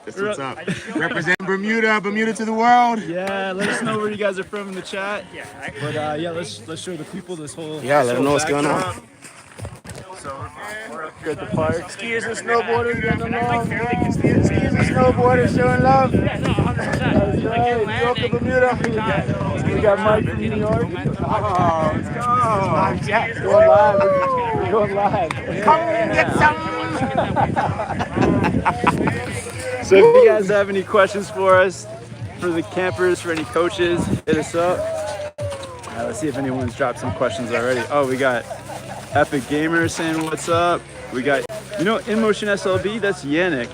That's what's up. Represent Bermuda, Bermuda to the world. Yeah, let us know where you guys are from in the chat. But yeah, let's show the people this whole. Yeah, let them know what's going on. So we're up here at the park. Skiers and snowboarders getting along. Skiers and snowboarders showing love. That's right. New York to Bermuda. We got Mike from New York. Oh, let's go. Going live. We're going live. Come get some. So if you guys have any questions for us, for the campers, for any coaches, hit us up. Let's see if anyone's dropped some questions already. Oh, we got Epic Gamer saying what's up. We got, you know, In Motion SLB, that's Yannick.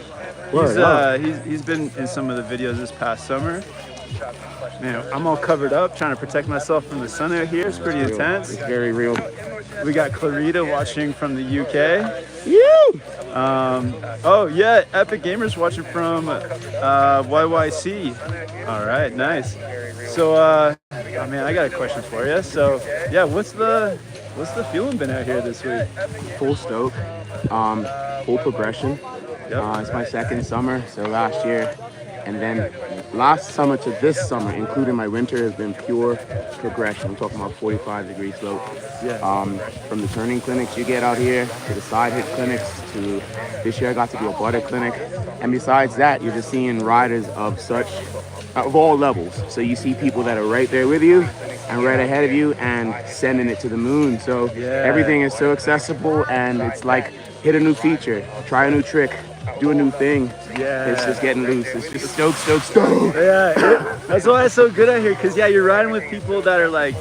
He's been in some of the videos this past summer. Man, I'm all covered up trying to protect myself from the sun out here. It's pretty intense. It's very real. We got Clarita watching from the UK. Woo! Oh yeah, Epic Gamers watching from YYC. All right, nice. So, oh man, I got a question for you. So, yeah, what's the feeling been out here this week? Full stoke, full progression. Yep. It's my second summer, so last year, and then last summer to this summer, including my winter, has been pure progression. I'm talking about 45-degree slope. Yeah. From the turning clinics you get out here, to the side hit clinics, to this year I got to do a butter clinic. And besides that, you're just seeing riders of all levels. So you see people that are right there with you and right ahead of you and sending it to the moon. So everything is so accessible, and it's like hit a new feature, try a new trick, do a new thing. Yeah. It's just getting loose. It's just stoke. Yeah, that's why it's so good out here, because you're riding with people that are like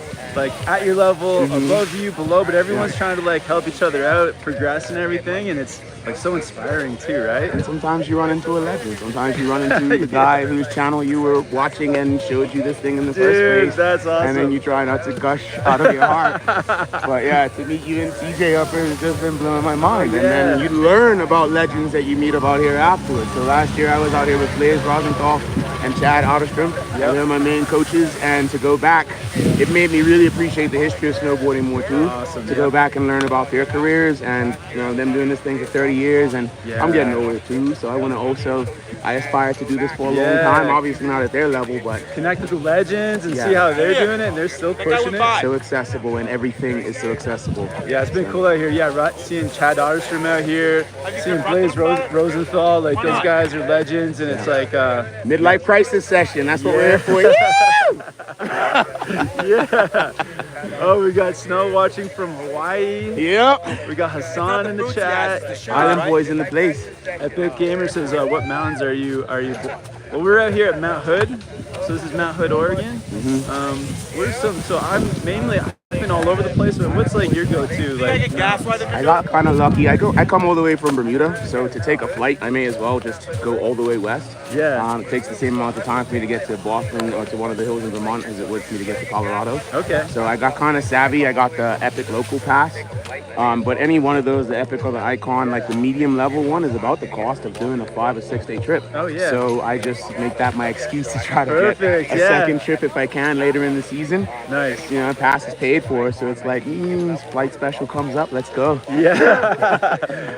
at your level, above you, below, but everyone's trying to like help each other out, progress and everything, and it's like so inspiring too, right? And sometimes you run into a legend. Sometimes you run into the guy whose channel you were watching and showed you this thing in the first place. That's awesome. And then you try not to gush out of your heart. But yeah, to meet you and CJ up here has just been blowing my mind. And then you learn about legends that you meet about here afterwards. So last year I was out here with Blaze Rosenthal and Chad Otterstrom. And they're my main coaches. And to go back, it made me really appreciate the history of snowboarding more too. Awesome, to go back and learn about their careers and, you know, them doing this thing for 30 years. And I'm getting older too, so I want to also, I aspire to do this for a long time. Obviously not at their level, but connect with the legends and see how they're doing it, and they're still pushing it. So accessible, and everything is so accessible. Yeah, it's been cool out here. Yeah, right, seeing Chad Otterstrom out here, seeing Blaze Rosenthal, like those guys are legends, and it's like midlife crisis session. That's what we're here for. Yeah. Oh, we got Snow watching from Hawaii. Yep. We got Hassan in the chat. Island boys in the place. Epic Gamer says, what mountains are you? Well, we're out here at Mount Hood. So this is Mount Hood, Oregon. I've been all over the place, but what's like your go-to? Like, I got kind of lucky. I come all the way from Bermuda, so to take a flight, I may as well just go all the way west. Yeah. It takes the same amount of time for me to get to Boston or to one of the hills in Vermont as it would for me to get to Colorado. Okay. So I got kind of savvy. I got the Epic local pass. But any one of those, the Epic or the Icon, like the medium level one, is about the cost of doing a 5 or 6 day trip. Oh yeah. So I just make that my excuse to try to get a second trip if I can later in the season. Nice. You know, pass is paid for, so it's like, flight special comes up, let's go. Yeah.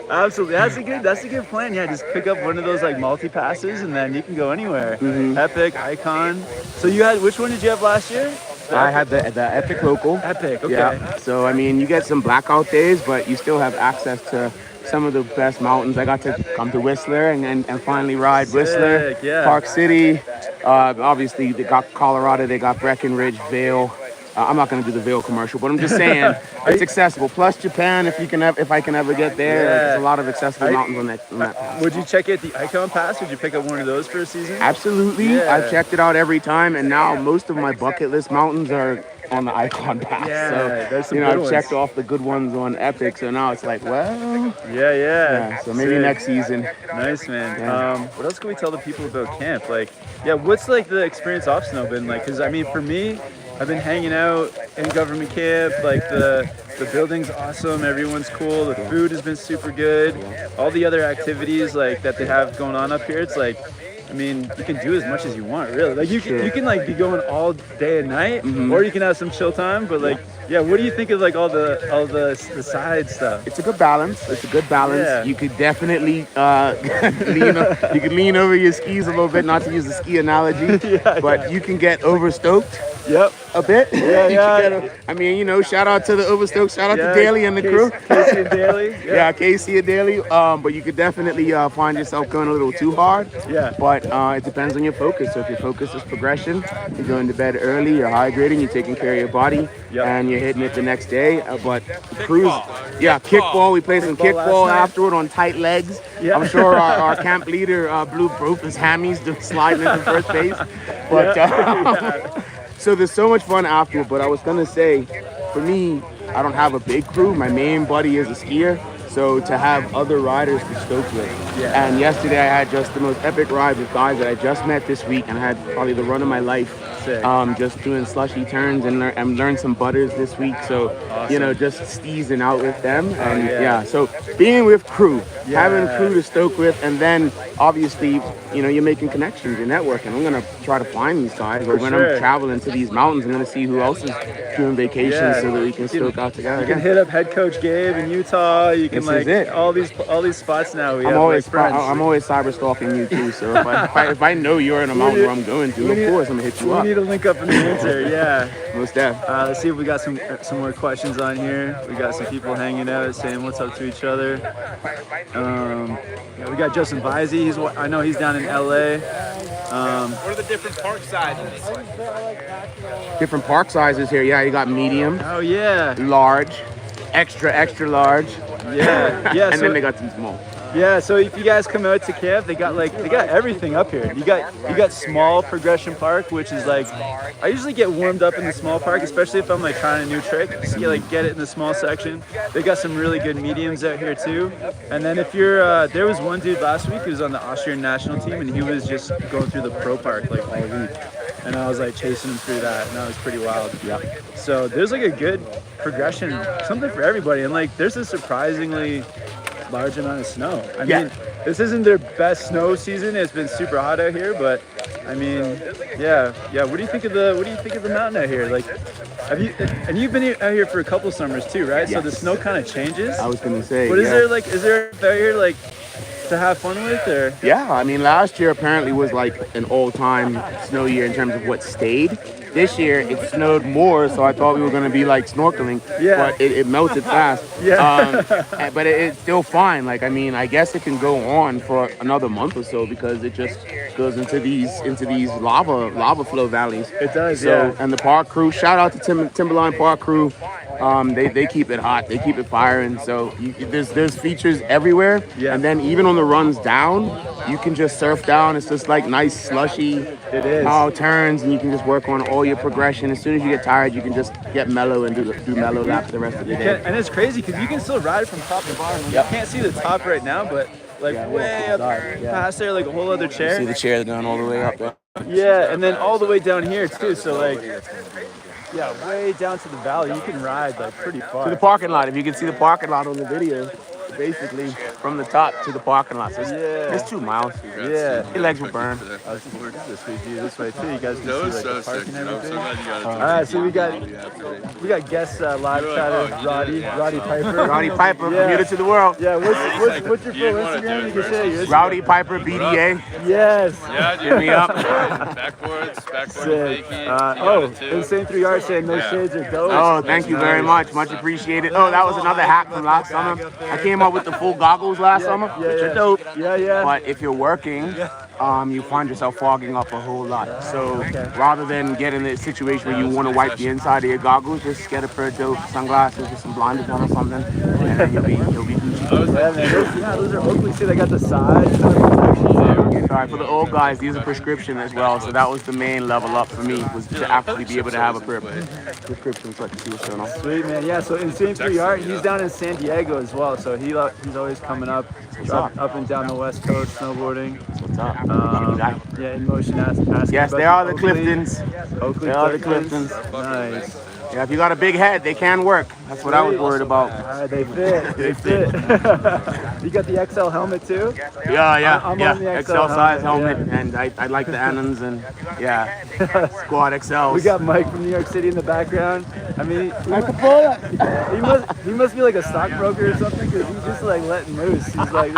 Absolutely. That's a good plan. Yeah, just pick up one of those like multi passes, and then you can go anywhere. Epic, Icon. So which one did you have last year? I had the Epic local. Epic, okay. Yeah. So I mean, you get some blackout days, but you still have access to some of the best mountains. I got to come to Whistler and finally ride Whistler, Park City. Obviously, they got Colorado. They got Breckenridge, Vail. I'm not going to do the Vail commercial, but I'm just saying it's accessible. Plus Japan, if I can ever get there, there's a lot of accessible mountains on that pass. Would you check out the Icon Pass? Would you pick up one of those for a season? Absolutely. Yeah. I've checked it out every time, and now most of my bucket list mountains are on the Icon Pass. Yeah, so I've checked off the good ones on Epic, so now it's like, well, yeah. So maybe next season. Nice, man. Yeah. What else can we tell the people about camp? Like, what's like the experience off snow been like? Because I mean, for me, I've been hanging out in government camp. Like the building's awesome. Everyone's cool. The food has been super good. All the other activities like that they have going on up here, it's like, mean, you can do as much as you want, really. Like you can like be going all day and night, or you can have some chill time. But like, yeah, what do you think of like all the side stuff? It's a good balance. It's a good balance. Yeah. You could definitely you could lean over your skis a little bit, not to use the ski analogy, but you can get overstoked. Yep. A bit. Yeah. I mean, you know, shout out to the Overstoked, shout out to Daly and the crew. Casey and Daly. Yeah, Casey and Daly. But you could definitely find yourself going a little too hard. Yeah. But it depends on your focus. So if your focus is progression, you're going to bed early, you're hydrating, you're taking care of your body, and you're hitting it the next day. But cruise, kickball. We played some kickball afterward on tight legs. Yeah. I'm sure our camp leader blew both his hammies sliding into first base. But so there's so much fun afterward. But I was gonna say, for me, I don't have a big crew. My main buddy is a skier. So to have other riders to stoke with. Yeah. And yesterday I had just the most epic ride with guys that I just met this week, and I had probably the run of my life. Just doing slushy turns and learned some butters this week. So, you know, just steezing out with them. And so being with crew, having crew to stoke with, and then obviously, you know, you're making connections, you're networking. I'm going to try to find these guys. Or when I'm traveling to these mountains, I'm going to see who else is doing vacations so that we can stoke out together. You can hit up head coach Gabe in Utah. You can all these spots now. I'm always cyber stalking you too. So if I know you're in a mountain where I'm going to, of course I'm going to hit you up. To link up in the winter, Most def. Let's see if we got some more questions on here. We got some people hanging out saying what's up to each other. We got Justin Visey. I know he's down in LA. What are the different park sizes? Different park sizes here. Yeah, you got medium. Oh yeah. Large, extra large. Yeah. And then they got some small. Yeah, so if you guys come out to camp, they got everything up here. You got small progression park, which is like, I usually get warmed up in the small park, especially if I'm like trying a new trick. Just get it in the small section. They got some really good mediums out here too. And then if you're, there was one dude last week who was on the Austrian national team, and he was just going through the pro park like all week. And I was like chasing him through that, and that was pretty wild. Yeah. So there's like a good progression, something for everybody, and like there's a surprisingly large amount of snow. I mean, this isn't their best snow season. It's been super hot out here, but I mean, What do you think of the mountain out here? Like, you've been out here for a couple summers too, right? Yes. So the snow kind of changes. I was gonna say. But is there out here like to have fun with, or? Yeah, I mean, last year apparently was like an all-time snow year in terms of what stayed. This year it snowed more, so I thought we were going to be like snorkeling, but it melted fast. But it's still fine. Like, I mean, I guess it can go on for another month or so because it just goes into these lava flow valleys. It does. So, and the park crew, shout out to Timberline Park crew. They keep it hot, they keep it firing. So there's features everywhere, and then even on the runs down, you can just surf down. It's just like nice slushy turns, and you can just work on all your progression. As soon as you get tired, you can just get mellow and do mellow laps the rest of the day. And it's crazy because you can still ride from top to bottom. You can't see the top right now, but like way up past there, like a whole other chair. You see the chair going all the way up there. Yeah, and then all the way down here too. So like, way down to the valley, you can ride like pretty far. To the parking lot, if you can see the parking lot on the video. Basically, from the top to the parking lot. So it's 2 miles. Yeah. Your legs will burn. This way too. You guys can see like the park and everything. All right, so we got guest live chatter, Roddy Piper. Roddy Piper, commuted to the world. Yeah. What's your full Instagram? You can say your Instagram. Rowdy Piper BDA. Yes. Yeah, dude. Hit me up. Backboards, Insane 3 Art saying those shades are dope. Oh, thank you very much appreciated. Oh, that was another hack from last summer. I came up with the full goggles last summer, which are dope. But if you're working, you find yourself fogging up a whole lot. So rather than get in a situation where you want to wipe the inside of your goggles, just get a pair of dope sunglasses with some blinders on or something, and you'll be Gucci. Those are Oakley. See, they got the sides. Sorry, for the old guys, these are prescription as well. So that was the main level up for me, was to actually be able to have a prescription so I can see what's going on. Sweet, man. Yeah, so Insane 3 Art, he's down in San Diego as well. So he's always coming up and down the West Coast snowboarding. What's up? In motion asking. Yes, they are the Cliftons. Oakley. They are the Cliftons. Nice. Yeah, if you got a big head, they can work. That's what I was worried about. They fit. They fit. You got the XL helmet too? Yeah. I'm on the XL size helmet, helmet, and I like the Annons and Squad XLs. We got Mike from New York City in the background. I mean, he must be like a stockbroker or something because he's just like letting loose. He's like,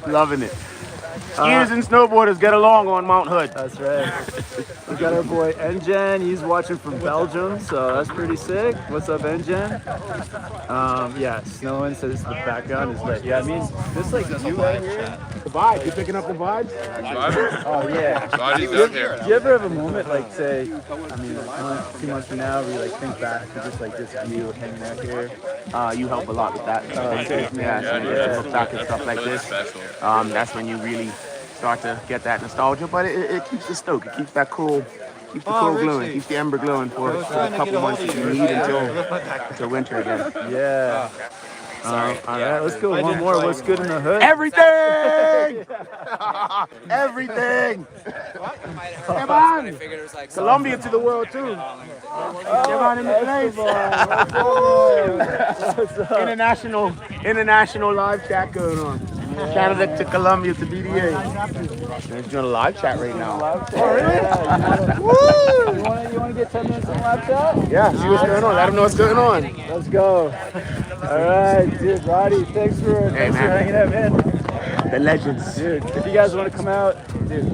loving it. Skiers and snowboarders get along on Mount Hood. That's right. We got our boy Engen. He's watching from Belgium, so that's pretty sick. What's up, Engen? Yeah, snowing, so this is the background is lit. Yeah, I mean, this like view right here. The vibe, you picking up the vibes? Oh yeah. Body's out here. Do you ever have a moment like say, I mean, 2 months from now, where you like think back to just like this view hanging out here? You help a lot with that. Yeah. Look back at stuff like this. That's when you really start to get that nostalgia, but it keeps the stoke. It keeps that cool. Keeps the coal glowing. Keeps the ember glowing for a couple months if you need until winter again. Yeah. All right, let's go one more. What's good in the hood? Everything! Everything! Come on! Colombia to the world too. Come on in the place. International live chat going on. Canada to Colombia to BDA. They're doing a live chat right now. Oh, really? You want to get 10 minutes on live chat? Yeah, see what's going on. Let them know what's going on. Let's go. All right, dude, Roddy, thanks for hanging out, man. The legends. Dude, if you guys want to come out, dude,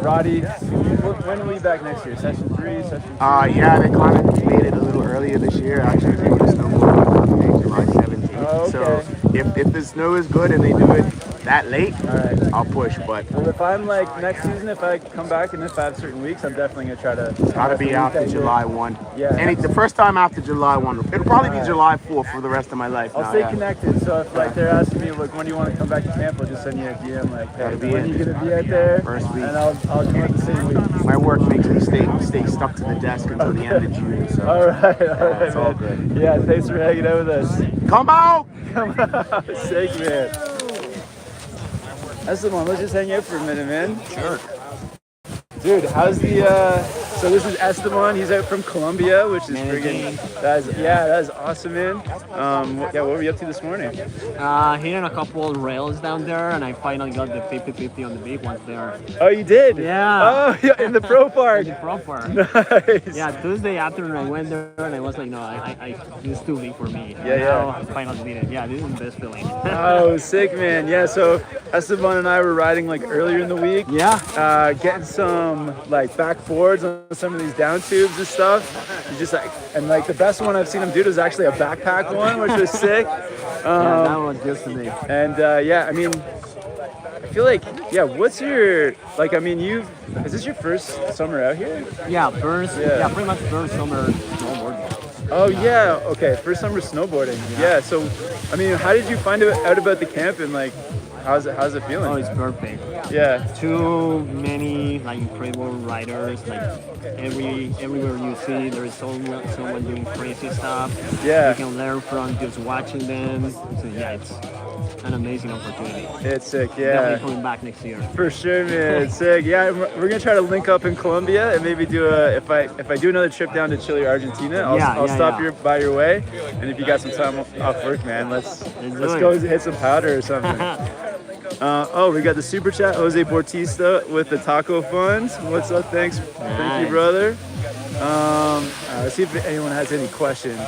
Roddy, when will we be back next year? Session 3, session 2? Yeah, they kind of made it a little earlier this year. Actually, they were snowboarding on July 17th. Oh, okay. So if the snow is good and they do it that late, right, I'll push. But well, if I'm like next season, if I come back and if I have certain weeks, I'm definitely gonna try to. It's gotta be after July 1. Yeah. The first time after July 1. It'll probably be July 4 for the rest of my life. I'll stay connected. So if like they're asking me like when do you want to come back to camp, I'll just send you a DM like, hey, when are you gonna be out there? First week. And I'll come out the same week. My work makes me stay stuck to the desk until the end of June. So. All right, It's all man. good. Yeah, thanks for hanging out with us. Come out! Sick, man. That's the one. Let's just hang out for a minute, man. Sure. Dude, how's the so this is Esteban, he's out from Colombia, which is friggin' that is awesome, man. What were you up to this morning? Hitting a couple rails down there, and I finally got the 50-50 on the big ones there. Oh, you did? Yeah. Oh, yeah, in the pro park. In the pro park. Nice. Yeah, Tuesday afternoon I went there, and I was like, no, this is too big for me. Yeah, now I finally did it. Yeah, this is the best feeling. Oh, sick, man. Yeah, so Esteban and I were riding like earlier in the week. Yeah. Getting some like backboards on some of these down tubes and stuff. You just like, and like the best one I've seen him do is actually a backpack one, which was sick. Yeah, that was just to me. And yeah, I mean, I feel like, yeah, what's your, like, I mean, is this your first summer out here? Yeah, pretty much first summer snowboarding. Oh yeah, okay, first summer snowboarding. Yeah, so, I mean, how did you find out about the camp and like, how's it feeling? Oh, it's perfect. Yeah. Too many like incredible riders. Like everywhere you see, there is someone doing crazy stuff. Yeah. You can learn from just watching them. So yeah, it's an amazing opportunity. It's sick. Yeah. Definitely coming back next year. For sure, man. It's sick. Yeah, we're gonna try to link up in Colombia and maybe do if I do another trip down to Chile or Argentina, I'll stop by your way. And if you got some time off work, man, let's go hit some powder or something. We got the super chat, Jose Bautista with the taco fund. What's up? Thank you, brother. Let's see if anyone has any questions.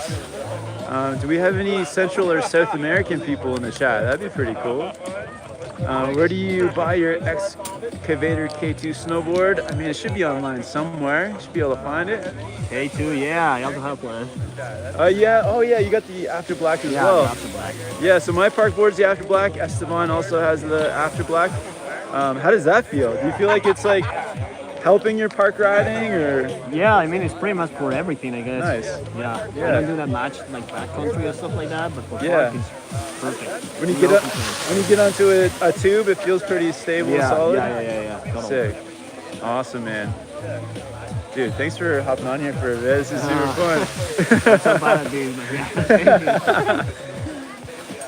Do we have any Central or South American people in the chat? That'd be pretty cool. Where do you buy your Excavator K2 snowboard? I mean, it should be online somewhere. You should be able to find it. K2, yeah, I also have one. Yeah. Oh, yeah. You got the After Black as well. Yeah, After Black. Yeah. So my park board's the After Black. Esteban also has the After Black. How does that feel? Do you feel like it's like helping your park riding, or? Yeah, I mean, it's pretty much for everything, I guess. Nice. Yeah. I don't do that much like backcountry or stuff like that, but for park, it's perfect. When you get onto a tube, it feels pretty stable and solid. Yeah. Totally. Sick. Awesome, man. Dude, thanks for hopping on here for a bit. This is super fun. So bad, dude.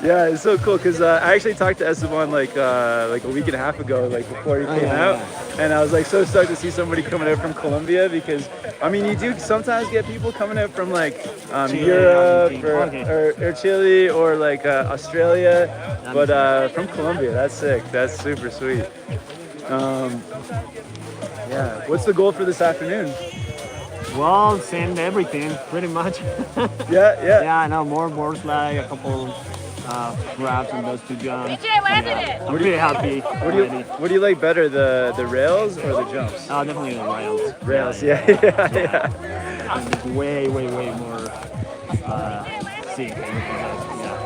Yeah, Yeah, it's so cool because I actually talked to Esteban like a week and a half ago, like before he came out, and I was like so stoked to see somebody coming out from Colombia because I mean you do sometimes get people coming out from like Europe or Chile or like Australia, but from Colombia, that's sick. That's super sweet. Yeah, what's the goal for this afternoon? Well, send everything, pretty much. Yeah. I know, more board slide, a couple grabs on those two jumps. I'm pretty happy. What do you like better, the rails or the jumps? Definitely the rails. Rails, yeah. It's way more sick.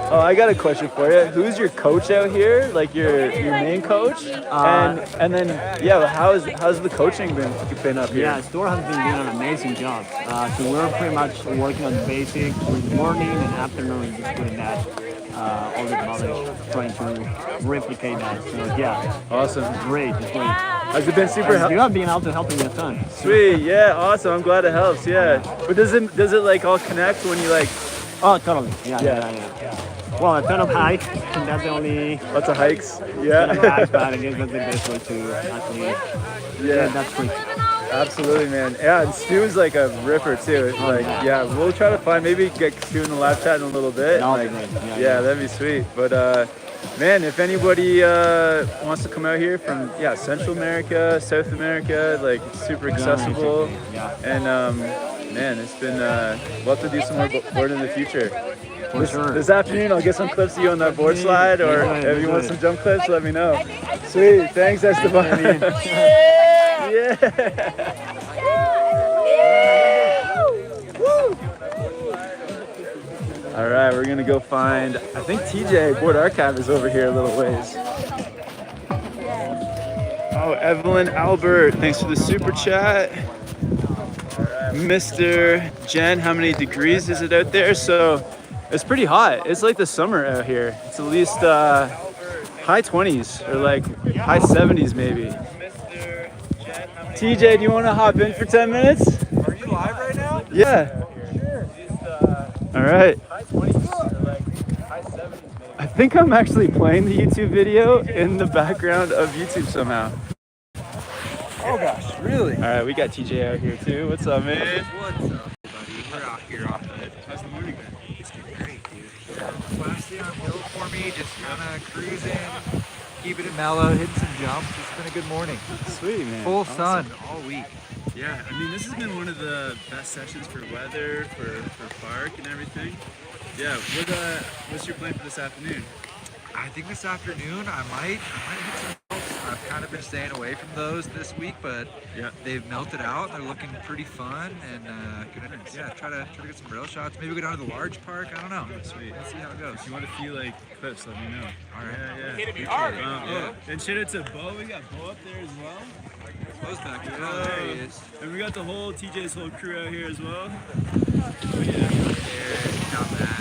Oh, I got a question for you. Who's your coach out here? Like your main coach? And then how's the coaching been up here? Yeah, Store has been doing an amazing job. So we're pretty much working on the basics with morning and afternoon, just doing that. All the knowledge, trying to replicate that. So yeah, awesome. Great. Has it been super helpful? You have been able to help me a ton. Sweet, yeah, awesome. I'm glad it helps. Yeah, but does it like all connect when you like? Oh, totally. Yeah. Well, a ton of hikes, and that's the only. Lots of hikes. Yeah. Ton of hikes, but I guess that's the best way to actually. Yeah, that's great. Absolutely, man. Yeah, and Stu's like a ripper too. Like, yeah, we'll try to maybe get Stu in the live chat in a little bit. Like, yeah, that'd be sweet. But man, if anybody wants to come out here from Central America, South America, like it's super accessible. And man, it's been we'll have to do some more board in the future. This afternoon, I'll get some clips of you on that board slide, or if you want some jump clips, let me know. Sweet, thanks, Esteban. Yeah. All right, we're gonna go find, I think TJ Board Archive is over here a little ways. Oh, Evelyn Albert, thanks for the super chat. Mr. Jen, how many degrees is it out there? So it's pretty hot. It's like the summer out here. It's at least high 20s or like high 70s maybe. TJ, do you want to hop in for 10 minutes? Are you live right now? Yeah. Sure. All right. I think I'm actually playing the YouTube video in the background of YouTube somehow. Oh gosh, really? All right, we got TJ out here too. What's up, man? What's up, buddy? We're out here off the... How's the morning been? It's been great, dude. Last day on hill for me, just kind of cruising, keeping it mellow, hitting some jumps. It's been a good morning. Sweet, man. Full Awesome. sun all week. Yeah, I mean, this has been one of the best sessions for weather, for park and everything. Yeah, what's your plan for this afternoon? I think this afternoon I might hit some jumps. I've kind of been staying away from those this week, but they've melted out. They're looking pretty fun, and gonna try to get some rail shots. Maybe go down to the large park. I don't know. Sweet. Let's see how it goes. If you want to feel like clips, let me know. All right. Yeah. Hit me hard. And shout out to Bo. We got Bo up there as well. Bo's back here. Yeah. Oh, there he is. And we got the whole TJ's whole crew out here as well. Not bad.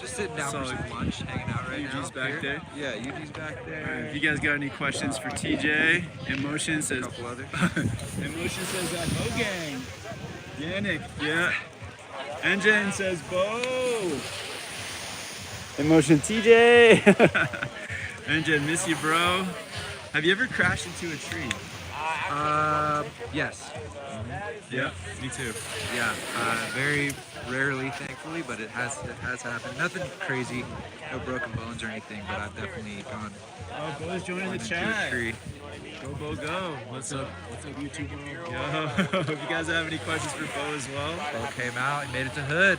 Just sitting down for some lunch, hanging out right now. Eugene's back there. Yeah, Eugene's back there. If you guys got any questions for TJ, Emotion says. A couple others. Emotion says that Bo gang. Yannick, yeah. Engine says Bo. Emotion TJ. Engine, miss you, bro. Have you ever crashed into a tree? Yes. Yeah, me too. Yeah, very rarely, thankfully, but it has happened. Nothing crazy, no broken bones or anything, but I've definitely gone. Oh, Bo's joining the into chat. a tree. Go, Bo, go. What's up, YouTube world? Yo, if you guys have any questions for Bo as well. Bo came out, he made it to Hood.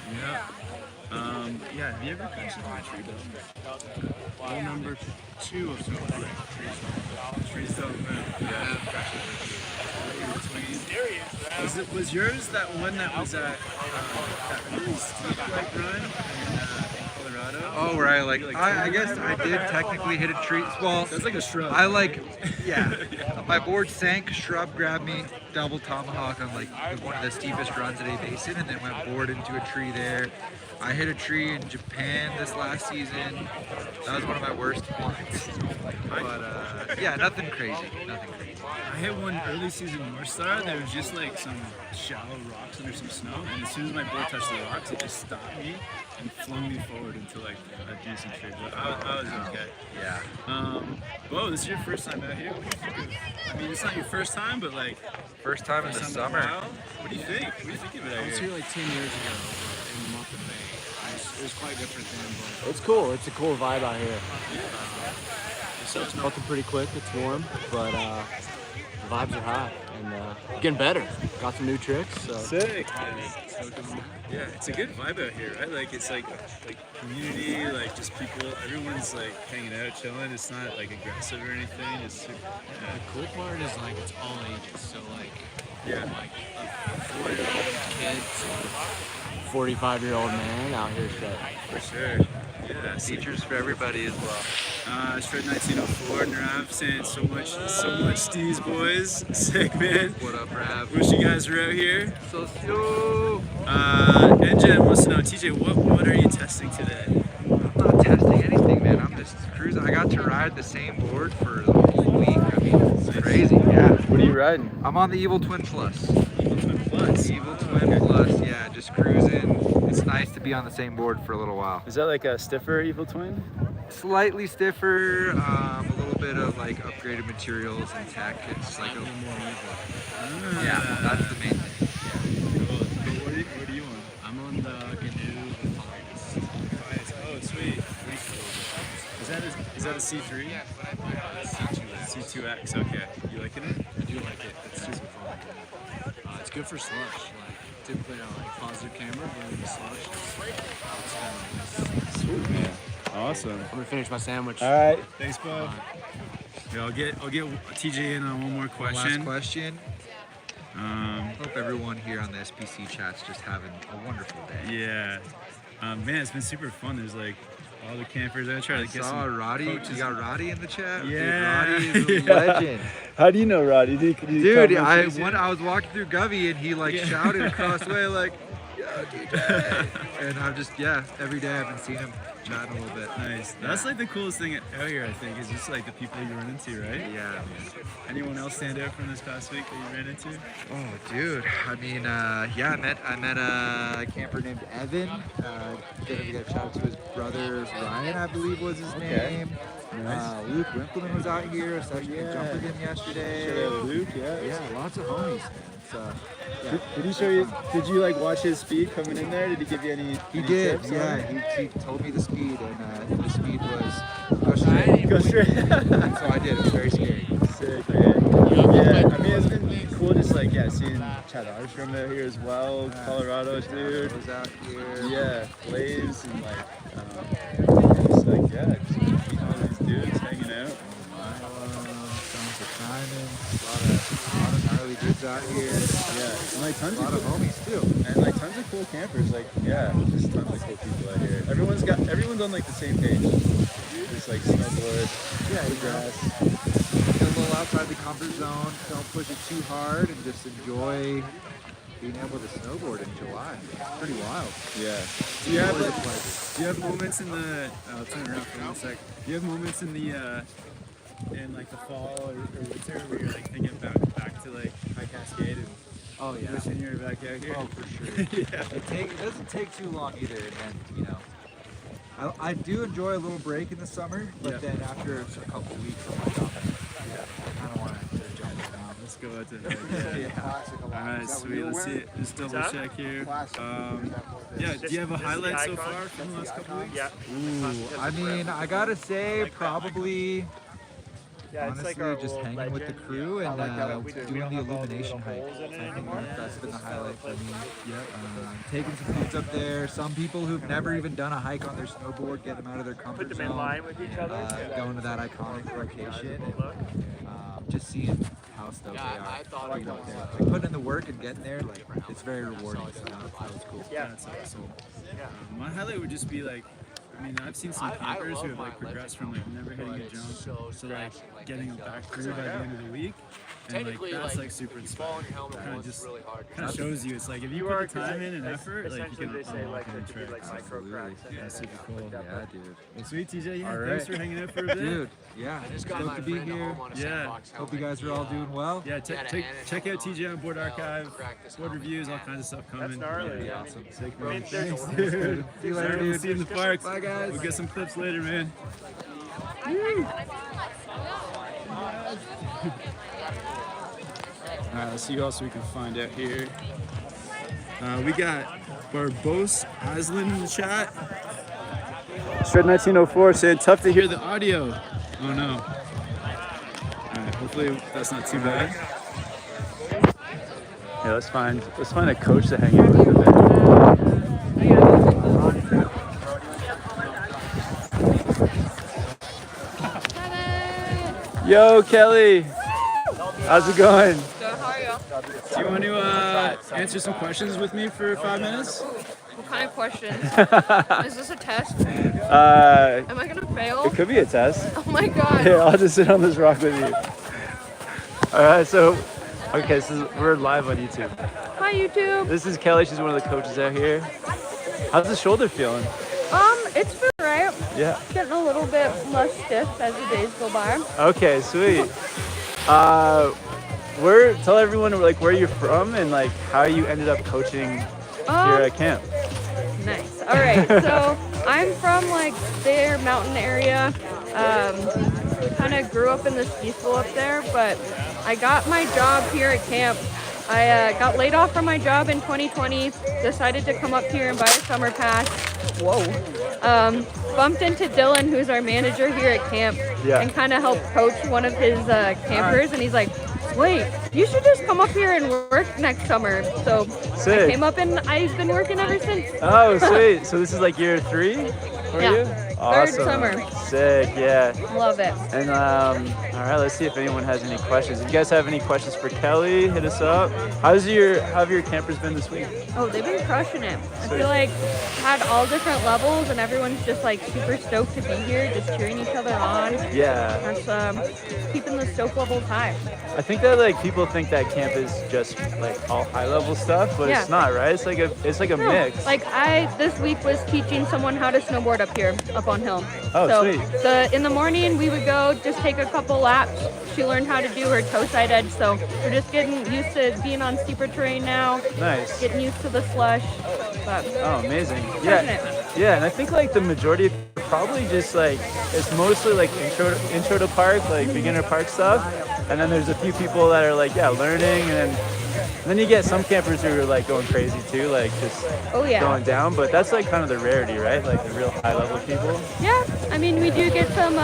Yeah. Have you ever crashed into a tree, though? Rule number 2 of snowboarding. Trees don't move. Yeah. Was yours that one that was at that really steep like run in Colorado? Oh, where I guess I did technically hit a tree. Well, That's like a shrub. My board sank, shrub grabbed me, double tomahawk on like one of the steepest runs at A Basin, and then went board into a tree there. I hit a tree in Japan this last season. That was one of my worst ones. But yeah, nothing crazy. Nothing crazy. I hit one early season North Star. There was just like some shallow rocks under some snow, and as soon as my board touched the rocks, it just stopped me and flung me forward into like a decent tree. But I was okay. Yeah. Whoa, this is your first time out here? What do you think of, I mean, it's not your first time, but like First time in the summer. What do you think? What do you think of it out I was here? here like 10 years ago in the month of May. It was quite different then, but it's cool. It's a cool vibe out here. It's melting pretty quick. It's warm, but the vibes are high and getting better. Got some new tricks. So. Sick. Yeah, it's a good vibe out here, right? Like it's like community, like just people. Everyone's like hanging out, chilling. It's not like aggressive or anything. It's super, The cool part is like it's all ages. So like yeah. like a 4-year-old kid to 45-year-old man out here shredding. For sure. Yeah. Features for everybody as well. Shred 1904, Narav saying so much, Steve's boys. Sick, man. What up, Rav? Wish you guys were out here. Socio. Engine wants to know, TJ, what are you testing today? I'm not testing anything, man. I'm just cruising. I got to ride the same board for the whole week. I mean, it's crazy. Yeah. What are you riding? I'm on the Evil Twin Plus. Evil Twin Plus. Evil Twin Plus. Yeah, just cruising. It's nice to be on the same board for a little while. Is that like a stiffer Evil Twin? Slightly stiffer, a little bit of like upgraded materials and tech. It's like a little more evil. Yeah, that's the main thing. Cool. What are you on? I'm on the GNU Defiance. Oh, sweet. Is that a C3? C2X. Okay. You liking it? I do like it. It's super fun. It's good for slush. Like typically I like positive camera, but in the slush, it's kind of nice. Sweet, man. Awesome. I'm gonna finish my sandwich. All right. Thanks, bud. Yeah, I'll get TJ in on one more question. Last question. Hope everyone here on the SPC chat's just having a wonderful day. Yeah. Man, it's been super fun. There's like all the campers. I try to get saw some Roddy. coaches. You got Roddy in the chat? Yeah. Dude, Roddy is a legend. How do you know Roddy? Dude, I was walking through Govey and he like shouted across the way like, yo, DJ. And I'm just, every day I've been seeing him chatting a little bit. Nice. That's like the coolest thing out here, I think, is just like the people you run into, right? Yeah, man. Anyone else stand out from this past week that you ran into? Oh, dude. I mean, I met a camper named Evan. Gonna shout out to his brother Ryan, I believe was his name. Nice. Luke Winkleman was out here, so I jumped with him yesterday. Shout out Luke, Yeah, lots of homies. So, Did he show you? Did you like watch his speed coming in there? Did he give you any? He any did, tips yeah. He told me the speed, and the speed was go straight. Go straight. So I did. It was very scary. Sick, man. Yeah, I mean it's been cool just like seeing Chad Armstrong out here as well, Colorado dude. Was out here. Yeah, Blaze and just like just meeting all these dudes hanging out. A lot of gnarly dudes out here. Yeah, and like tons A lot of homies too. and like tons of cool campers. Like just tons of cool people out here. Everyone's on like the same page. Just like snowboard, grass. Get a little outside the comfort zone. Don't push it too hard, and just enjoy being able to snowboard in July. It's pretty wild. Yeah. Do you have moments in the? I'll turn around for 1 sec. Do you have moments in the in like the fall or winter where you're like thinking back to like High Cascade and Oh yeah. wishing you were back out here? Oh, for sure. It doesn't take too long either, and then I do enjoy a little break in the summer, but then after a couple weeks, I'm like, I kind of want to jump around. Let's go out to All right, sweet. Let's see it. Just double check here. Do you have a highlight so far from the last couple weeks? Yeah. Ooh, I mean, I gotta say, probably. Yeah, it's Honestly, like our just old hanging with the legend. crew and doing the illumination hike. holes in it I think anymore. that's been the highlight for me. Taking some dudes up there. Some people who've never even done a hike on their snowboard, get them out of their comfort Put them in zone. line with each other. Going to that iconic location and just seeing how stoked they are. Being up there. Like, putting in the work and getting there, like it's very rewarding. So that was cool. Yeah. That's awesome. My highlight would just be like I mean, I've seen some campers who have like progressed from like never hitting a jump to like getting back through by the end of the week. And like that's like super inspiring. Kind of shows you it's like if you put the time in and effort, like you can unlock any trick. Absolutely. Yeah, super cool. Yeah, dude. Well, sweet TJ, yeah, All thanks right. for hanging out for a bit. Dude, yeah. Stoked to be here. Yeah. Hope you guys are all doing well. Yeah, check out TJ on Board Archive, board reviews, all kinds of stuff coming. That's gnarly. Awesome. Sick, man. Thanks, dude. See you later, dude. See you in the parks. Bye, guys. We'll get some clips later, man. Alright, let's see who else we can find out here. We got Barbos Aslan in the chat. Shred 1904 saying tough to hear the audio. Oh no. Alright, hopefully that's not too bad. Yeah, let's find a coach to hang out with a bit. Yo, Kelly. How's it going? Good, how are you? Do you want to answer some questions with me for 5 minutes? What kind of questions? Is this a test? It Am I gonna fail? could be a test. Oh my god. Here, I'll just sit on this rock with you. Alright, so we're live on YouTube. Hi YouTube. This is Kelly, she's one of the coaches out here. How's the shoulder feeling? It's been right. Yeah. Getting a little bit less stiff as the days go by. Okay, sweet. Tell everyone like where you're from and like how you ended up coaching here at camp. Nice. All right. So I'm from like their mountain area. Kind of grew up in the ski school up there, but I got my job here at camp. I got laid off from my job in 2020. Decided to come up here and buy a summer pass. Whoa. Bumped into Dylan, who's our manager here at camp, and kind of helped coach one of his campers. And he's like, wait, you should just come up here and work next summer. So Sick. I came up and I've been working ever since. Oh, sweet. So this is like year 3 for Yeah. you? Awesome. Third summer. Sick, yeah. Love it. And all right, let's see if anyone has any questions. If you guys have any questions for Kelly, hit us up. How have your campers been this week? Oh, they've been crushing it. I feel like had all different levels and everyone's just like super stoked to be here, just cheering each other on. Yeah. That's keeping the stoke levels high. I think that like people think that camp is just like all high level stuff, but it's not, right? It's like a No, mix. like this week was teaching someone how to snowboard up here, up on hill. Oh, so sweet. In the morning we would go just take a couple laps. She learned how to do her toe side edge, so we're just getting used to being on steeper terrain now. Nice. Getting used to the slush. But Oh, amazing. Yeah, and I think like the majority of people probably just like it's mostly like intro to park, like beginner park stuff. And then there's a few people that are like, learning, and then you get some campers who are like going crazy too, like just going down. But that's like kind of the rarity, right? Like the real high level people. Yeah, I mean we do get some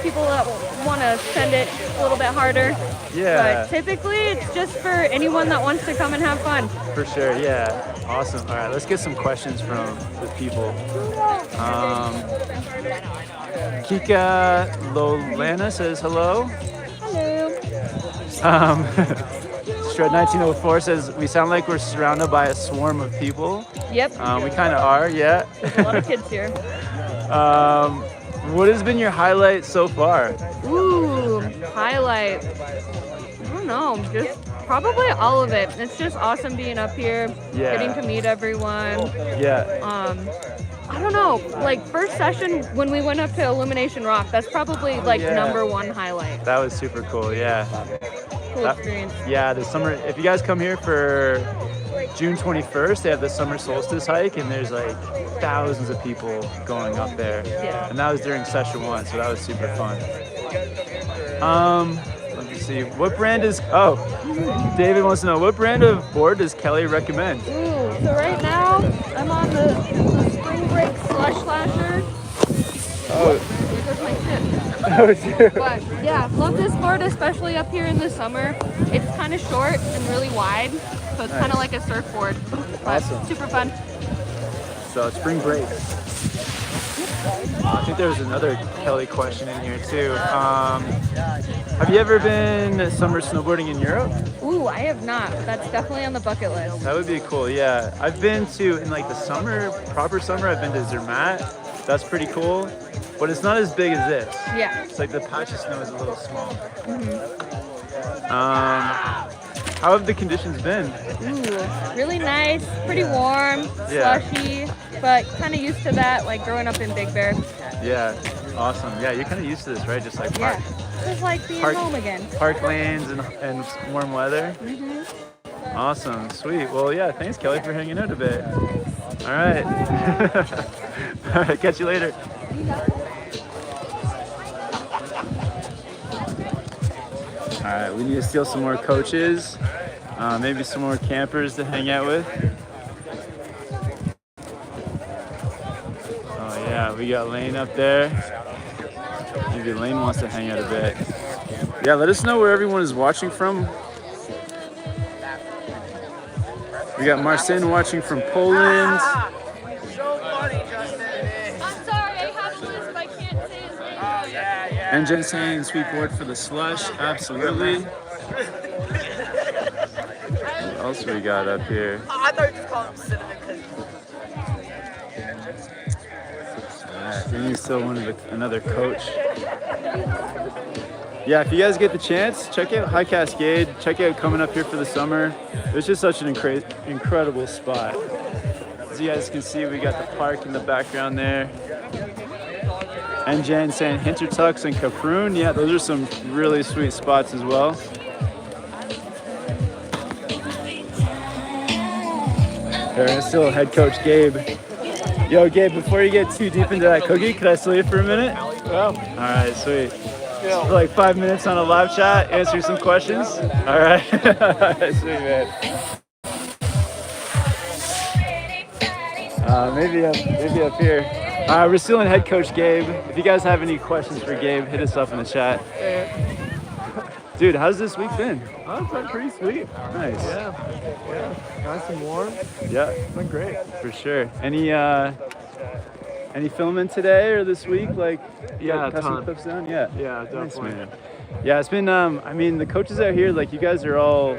people that want to send it a little bit harder. Yeah. But typically it's just for anyone that wants to come and have fun. For sure, yeah. Awesome. All right, let's get some questions from the people. Kika Lolana says hello. Hello. Shred 1904 says, we sound like we're surrounded by a swarm of people. Yep. We kind of are, yeah. There's a lot of kids here. What has been your highlight so far? Ooh, highlight. I don't know, just probably all of it. It's just awesome being up here, getting to meet everyone. Yeah. I don't know, like first session when we went up to Illumination Rock, that's probably like number one highlight. That was super cool, yeah. Cool experience. Yeah, the summer, if you guys come here for June 21st, they have the summer solstice hike, and there's like thousands of people going up there. Yeah. And that was during session 1, so that was super fun. Let me see, what brand is, David wants to know, what brand of board does Kelly recommend? Ooh, so right now, I'm on the Spring Break Slush Slasher. Oh. There goes my tip. Oh, dear. But yeah, love this board, especially up here in the summer. It's kind of short and really wide, so it's kind of like a surfboard. But Awesome. super fun. So spring break. I think there was another Kelly question in here too. Have you ever been summer snowboarding in Europe? Ooh, I have not. That's definitely on the bucket list. That would be cool, yeah. I've been to, in like the summer, proper summer, I've been to Zermatt That's pretty cool. But it's not as big as this. Yeah. It's like the patch of snow is a little small. How have the conditions been? Ooh, really nice, pretty warm, Yeah. slushy, but kind of used to that, like growing up in Big Bear. Yeah, awesome. Yeah, you're kind of used to this, right? Just like Yeah, just like being home again. park lanes and warm weather. Awesome, sweet. Well, yeah, thanks, Kelly, for hanging out a bit. All right. All right, catch you later. All right, we need to steal some more coaches, maybe some more campers to hang out with. Oh yeah, we got Lane up there. Maybe Lane wants to hang out a bit. Yeah, let us know where everyone is watching from. We got Marcin watching from Poland. So funny, Justin. I'm sorry, I have a list, but I can't say his name. And Jen saying sweet board for the slush. Absolutely. What else we got up here? I thought you just called him cinnamon because We need still another coach. Yeah, if you guys get the chance, check out High Cascade. Check out coming up here for the summer. It's just such an incredible spot. As you guys can see, we got the park in the background there. And Jen saying Hintertux and Kaproon. Yeah, those are some really sweet spots as well. There's still head coach Gabe. Yo, Gabe, before you get too deep into that cookie, could I steal you for a minute? well, All right, sweet. For like 5 minutes on a live chat, answer some questions. All right, sweet man. Maybe up here. We're still in head coach Gabe. If you guys have any questions for Gabe, hit us up in the chat. Dude, how's this week been? Oh, it's been pretty sweet. Nice. Yeah. Nice and warm. Yeah, It's been great. for sure. Any filming today or this week? Like, Yeah, a got some ton. clips down? Yeah. Yeah, Nice, definitely. man. Yeah, it's been, I mean, the coaches out here, like, you guys are all,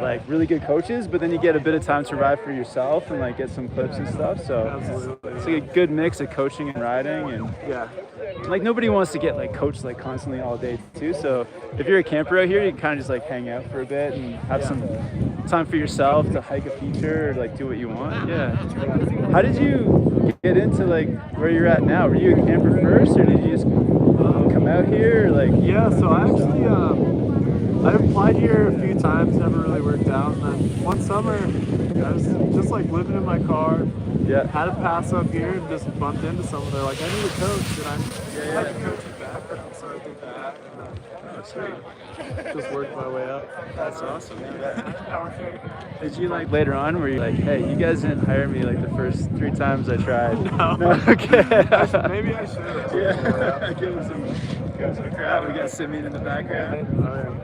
like, really good coaches, but then you get a bit of time to ride for yourself and, like, get some clips and stuff. So Absolutely. it's like a good mix of coaching and riding. And, Yeah. like, nobody wants to get, like, coached, like, constantly all day, too. So if you're a camper out here, you can kind of just, like, hang out for a bit and have some time for yourself to hike a feature or, like, do what you want. Yeah. How did you get into, like, where you're at now? Were you a camper first, or did you just come out here? Or, like, Yeah, so I actually, I applied here a few times, never really worked out. And then one summer, I was just like living in my car, yeah. had a pass up here, and just bumped into someone. They're like, I need a coach, and I had to coach you back. So I did that. And just worked my way up. That's awesome. Did you, like, later on, were you like, hey, you guys didn't hire me, like, the first 3 times I tried? No. Okay. Maybe I should. Yeah. Give him some crap. We got Simeon in the background. Oh,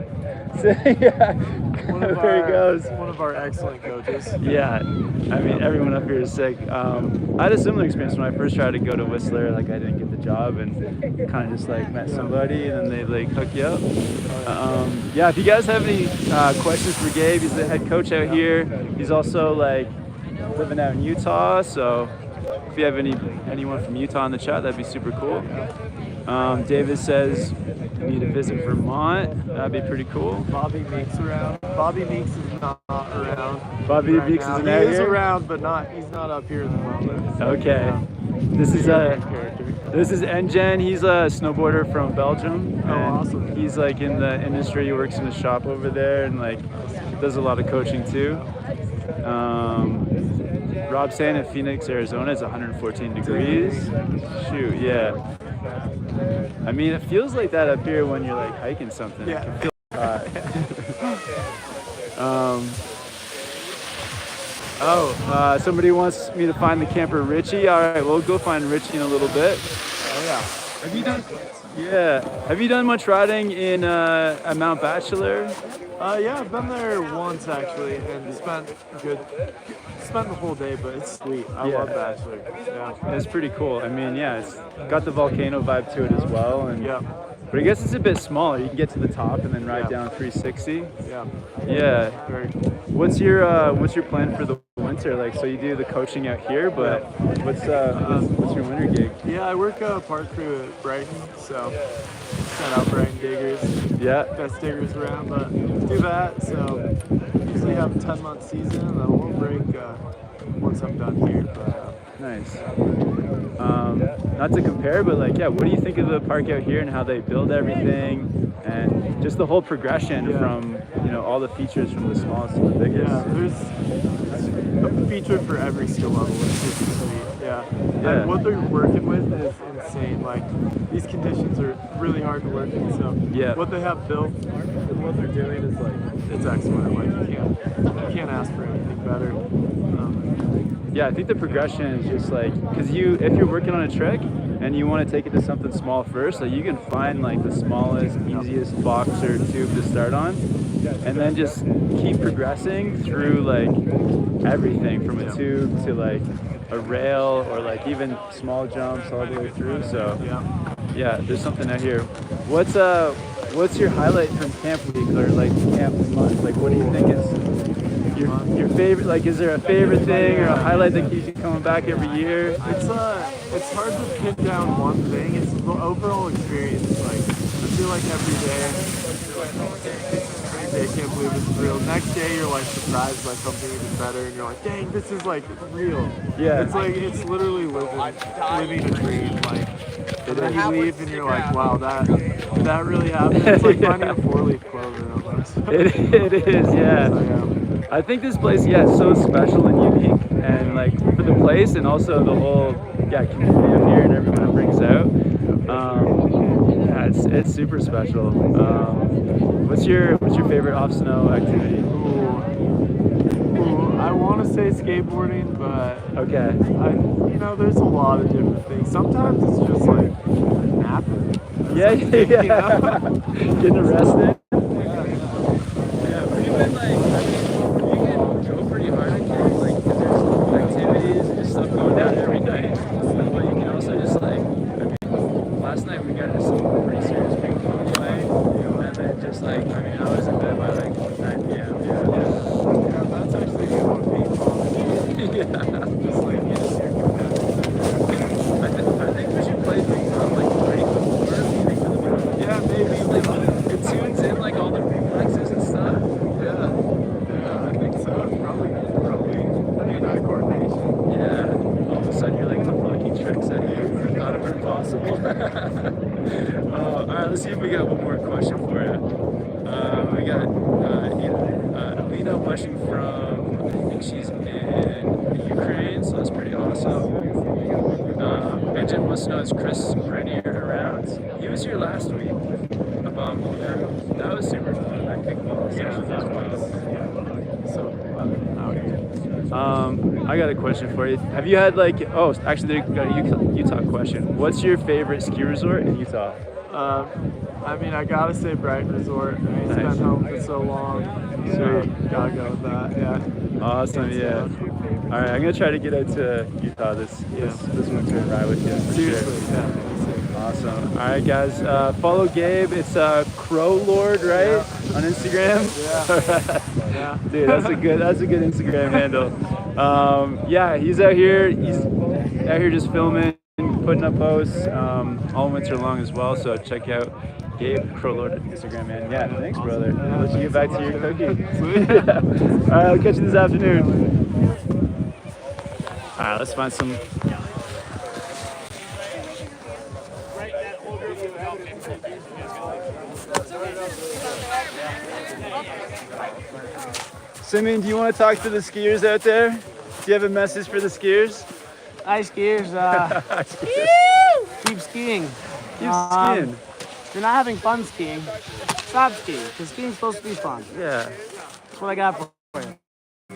So, yeah. One of There he goes. One of our excellent coaches. Yeah, I mean, everyone up here is sick. I had a similar experience when I first tried to go to Whistler. Like, I didn't get the job and kind of just, like, met somebody and then they, like, hook you up. Yeah, if you guys have any questions for Gabe, he's the head coach out here. He's also, like, living out in Utah, so if you have anyone from Utah in the chat, that'd be super cool. David says you need to visit Vermont. That'd be pretty cool. Bobby Meeks around. Bobby Meeks is not around. Bobby right Meeks now. isn't He out is here? around, but he's not up here at the moment. Okay. This is Engen. He's a snowboarder from Belgium. Oh, and awesome. He's, like, in the industry. He works in a shop over there and, like, does a lot of coaching too. Rob saying in Phoenix, Arizona, it's 114 degrees. Shoot, yeah. I mean, it feels like that up here when you're, like, hiking something. It Yeah. can feel hot. Somebody wants me to find the camper Richie. All right, we'll go find Richie in a little bit. Oh yeah. Have you done? Yeah. Have you done much riding in at Mount Bachelor? Yeah, I've been there once actually, and spent the whole day, but it's sweet. I Yeah. love Bachelor. Yeah. It's pretty cool. I mean, yeah, it's got the volcano vibe to it as well, and Yeah. But I guess it's a bit smaller. You can get to the top and then ride down 360. Yeah. Yeah. Very cool. What's your plan for the winter? Like, so you do the coaching out here, but what's your winter gig? Yeah, I work park crew at Brighton, so shout out Brighton diggers. Yeah. Best diggers around, but do that. So usually have a 10-month season, and then we'll break once I'm done here. But, nice. Not to compare, but like, yeah, what do you think of the park out here and how they build everything and just the whole progression from, you know, all the features from the smallest to the biggest? Yeah, there's a feature for every skill level. It's just sweet. Yeah. And what they're working with is insane. Like, these conditions are really hard to work in, so what they have built and what they're doing is like, it's excellent. Like, you can't ask for anything better. Yeah, I think the progression is just like, because if you're working on a trick and you want to take it to something small first, like you can find like the smallest, easiest box or tube to start on, and then just keep progressing through like everything from a tube to like a rail or like even small jumps all the way through. So yeah, there's something out here. What's your highlight from camp week or like camp month? Like, what do you think is your favorite? Like, is there a favorite thing or a highlight that keeps you coming back every year? It's hard to pin down one thing. It's the overall experience. Like, I feel like every day, I can't believe it's real. Next day, you're like surprised by something even better, and you're like, dang, this is like real. Yeah. It's like it's literally living a dream. Like, and then you leave and you're like, wow, did that really happen? It's like finding a 4-leaf clover almost. It is, yeah. So, I think this place, is so special and unique, and like for the place and also the whole community up here and everyone it brings out. It's super special. What's your favorite off snow activity? I want to say skateboarding, but okay. There's a lot of different things. Sometimes it's just like napping. Getting arrested. Yeah, we've been like, you can go pretty hard at camp, like, because there's activities and stuff going down every night. But you can also just like, last night we got into some pretty serious ping pong play, and then just like, I was in bed by like 9 p.m. Yeah, that's actually good on ping pong. Just like, I think we should play ping pong like right before. Yeah, maybe. Like, it tunes in like all the reflexes and stuff. Yeah, I think so. Probably hand-eye coordination. Yeah. All of a sudden you're like unlocking tricks that you thought were impossible. All right, let's see if we got one more question for you. We got Alina watching from, I think she's in Ukraine, so that's pretty awesome. Benjamin wants to know, is Chris Renier around? He was here last week. That was super fun. That kickball session was so I got a question for you. Have you had like, actually, there got a Utah question. What's your favorite ski resort in Utah? I gotta say Brighton Resort. It's been home for so long. Gotta go with that. Yeah. Awesome. Yeah. All right, I'm gonna try to get out to Utah this winter and ride with you. Seriously. Sure. Yeah. Awesome. All right, guys. Follow Gabe. It's Crow Lord, right? On Instagram. Yeah. Dude, that's a good Instagram handle. He's out here. He's out here just filming, putting up posts all winter long as well. So check out Gabe Crow Lord on Instagram, man. Yeah, thanks, brother. I'll let you get back to your cookie. All right, I'll catch you this afternoon. All right, let's find some. Simeon, do you want to talk to the skiers out there? Do you have a message for the skiers? Hi, skiers. Keep skiing. Keep skiing. If you're not having fun skiing, stop skiing, because skiing's supposed to be fun. Yeah. That's what I got for you.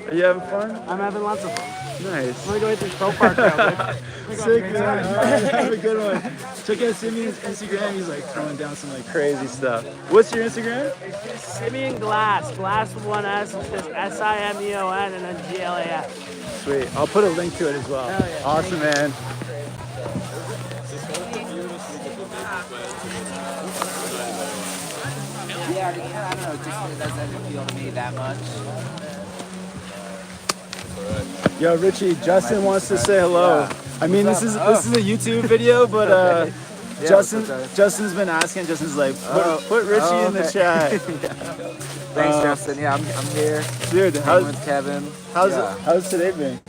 Are you having fun? I'm having lots of fun. Nice. I'm going to go hit this pro park real quick. Sick, man. All right, have a good one. Check out Simeon's Instagram. He's like throwing down some like crazy stuff. What's your Instagram? Simeon Glass. Glass with one S. It's just Simeon and then GLAS. Sweet. I'll put a link to it as well. Hell yeah. Awesome, man. I don't know, it doesn't appeal to me that much. Yo, Richie, Justin wants to say hello. I mean, this is a YouTube video, but Justin's been asking. Justin's like, put Richie in the chat. Thanks, Justin. Yeah, I'm here. Dude, with Kevin. How's today been?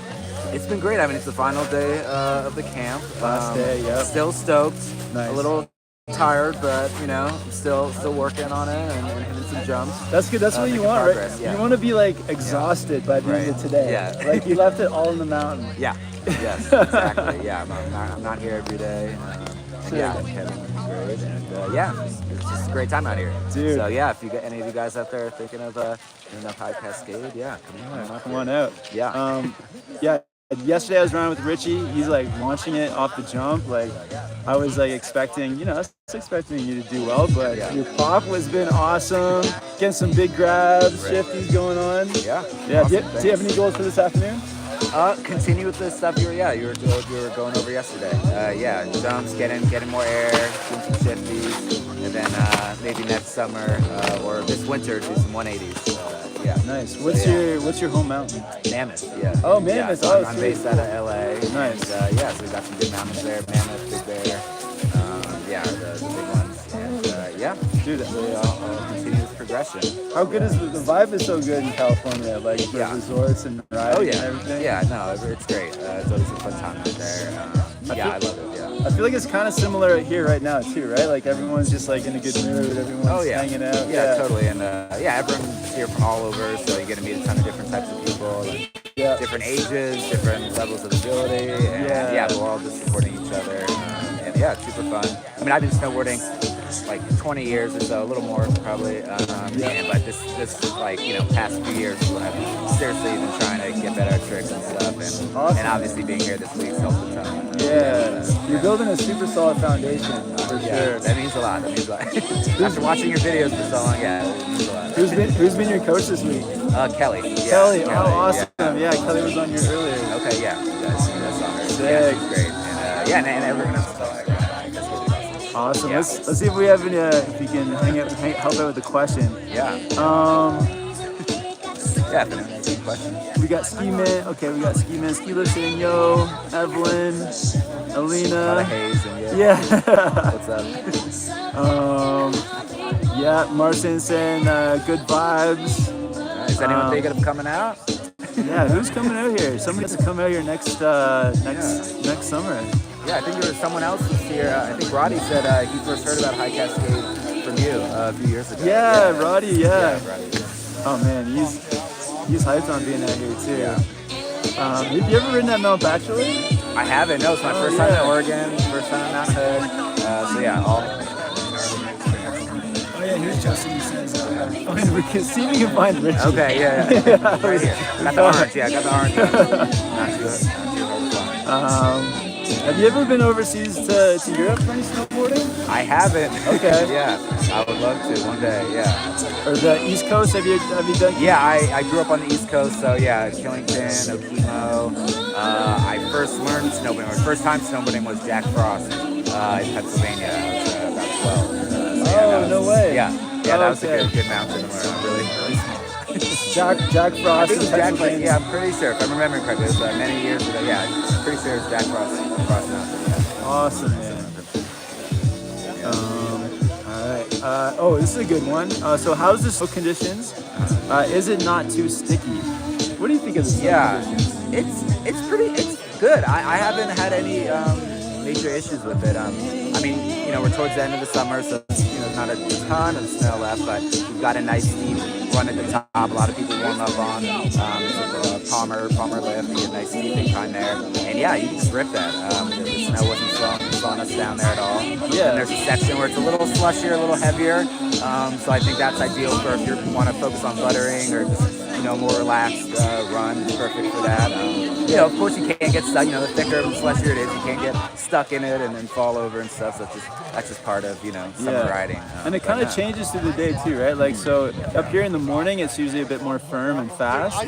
It's been great. I mean, it's the final day of the camp. Last day, yeah. Still stoked. Nice. A little tired, but you know, I'm still working on it and hitting some jumps. That's good. That's what you want, progress, right? yeah. You want to be like exhausted by the end of today. Yeah. Like you left it all in the mountain. Yeah. Yes. Exactly. Yeah. I'm not here every day. Yeah. Kevin's great. And it's just a great time out here. Dude. So yeah, if you got any of you guys out there thinking of hitting up High Cascade, Come on out. Yeah. Yeah. Yesterday I was running with Richie. He's like launching it off the jump. Like I was like expecting you to do well, but your pop has been awesome. Getting some big grabs, shifties going on. Yeah. Yeah. Awesome, Do you have any goals for this afternoon? Continue with the stuff you were going over yesterday. Jumps, getting more air, doing some shifties, and then maybe next summer or this winter do some 180s. Nice. What's your home mountain? Mammoth. Yeah. Oh, Mammoth. So I'm based out of LA. Nice. And, so we got some good mountains there. Mammoth, Big Bear. The big ones. And dude, I'll continue this progression. How good is the vibe? Is so good in California, like the resorts and riding and everything. Yeah, no, it's great. It's always a fun time out there. I love it. Yeah. I feel like it's kind of similar here right now too, right? Like everyone's just like in a good mood. Everyone's hanging out. Yeah, totally. And everyone's here from all over, so you get to meet a ton of different types of people, different ages, different levels of ability, and we're all just supporting each other. It's super fun. I mean, I've been snowboarding like 20 years or so, a little more probably. But this like past few years, I've seriously been trying to get better at tricks and stuff, and obviously being here this week's helped a ton. You're building a super solid foundation for sure. That means a lot. After watching your videos for so long, it means a lot. Who's been your coach this week? Kelly. Kelly. Oh, awesome. Yeah, Kelly was on here earlier. Okay, that's on her. Sick. Yeah, she's great. And everyone else. Awesome. Let's see if we have any. If you can help out with the question. Yeah. Definitely. Question. We got Ski Man. Okay, we got Ski Man, Ski Listen, Yo, Evelyn, Alina. A lot of Hayes and What's up? Marcin saying good vibes. Is anyone thinking of coming out? Yeah, who's coming out here? Somebody has to come out here next summer. Yeah, I think there was someone else this year. I think Roddy said he first heard about High Cascade from you a few years ago. Yeah, Roddy, yeah. Roddy. Oh man, he's hyped on being out here too. Yeah. Have you ever ridden that Mount Bachelor? I haven't. No, it's my first time in Oregon, first time in Mount Hood. Here's Justin. He says, we can see if we can find Richie. Okay, yeah. Right here. Got the orange. Yeah, got the orange. Not too hard to find. Have you ever been overseas to Europe for any snowboarding? I haven't. Okay. Yeah, I would love to one day. Yeah. Or the East Coast? Have you done? Yeah, I grew up on the East Coast, so yeah, Killington, Okemo. I first learned snowboarding. My first time snowboarding was Jack Frost in Pennsylvania. I was about 12. No way. Yeah, that was a good mountain to learn. Really small. Jack Frost. Yeah, I'm pretty sure. If I'm remembering correctly, it was many years ago. Yeah, I'm pretty sure it's Jack Frost Mountain. Yeah. Awesome, man. All right. This is a good one. So how's the snow conditions? Is it not too sticky? What do you think of the snow conditions? It's good. I haven't had any major issues with it. I mean, we're towards the end of the summer, so there's not a ton of snow left, but we've got a nice steep run at the top. A lot of people warm up on Palmer lift. You get a nice steep incline there, and you can just rip that. The snow wasn't slowing us down there at all. Yeah. And there's a section where it's a little slushier, a little heavier. So I think that's ideal for if you want to focus on buttering or just more relaxed run. It's perfect for that. Of course you can't get stuck. The thicker and slushier it is, you can't get stuck in it and then fall over and stuff. So that's just part of summer riding. And it kind of changes through the day too, right? Like so up here in the morning, it's usually a bit more firm and fast,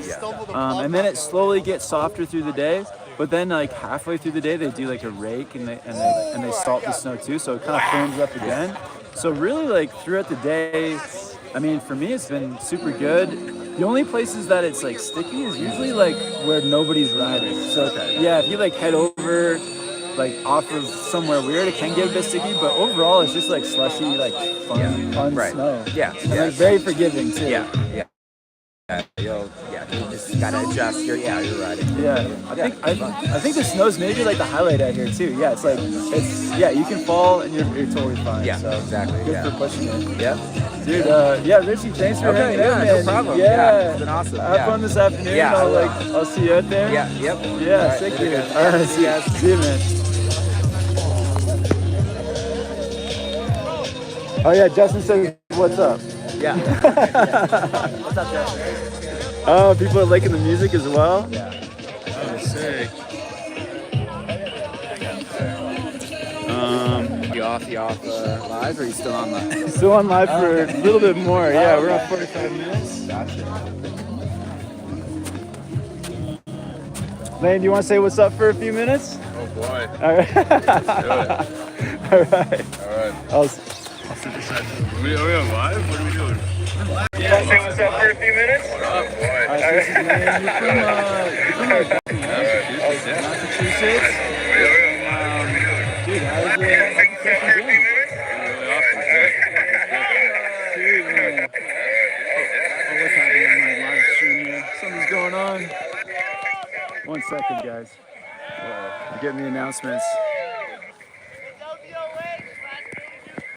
and then it slowly gets softer through the day. But then like halfway through the day, they do like a rake and they salt the snow too, so it kind of firms up again. So really like throughout the day, I mean, for me, it's been super good. The only places that it's like sticky is usually like where nobody's riding. So yeah, if you like head over like off of somewhere weird, it can get a bit sticky. But overall, it's just like slushy, like fun snow. Yeah, and like very forgiving too. Yeah. You just gotta adjust your riding. Yeah, I think the snow's maybe like the highlight out here too. Yeah, you can fall and you're totally fine. Yeah, so exactly. Good for pushing it. Yeah. Dude, Richie, thanks for hanging out, man. No problem. Yeah, it's been awesome. Have fun this afternoon. Yeah, I'll see you out there. Yeah, yep. Yeah, All right, sick, later, dude. guys. All right, see you, man. Oh yeah, Justin says, "What's up?" Yeah. What's up, Justin? Oh, people are liking the music as well. Yeah. Oh, sick. You off live, or are you still on live? Still on live for a little bit more. Yeah, we're on 45 minutes. Gotcha. Lane, do you want to say what's up for a few minutes? Oh boy. All right. Let's do it. All right. I'll sit beside you. Are we on live? What are we doing? Yeah, say what's up for a few minutes? Oh boy. All right, this is Lane. You're from Massachusetts. Dude, how's the session going? Really awesome. What's happening on my live stream here? Something's going on. 1 second, guys. You're getting the announcements.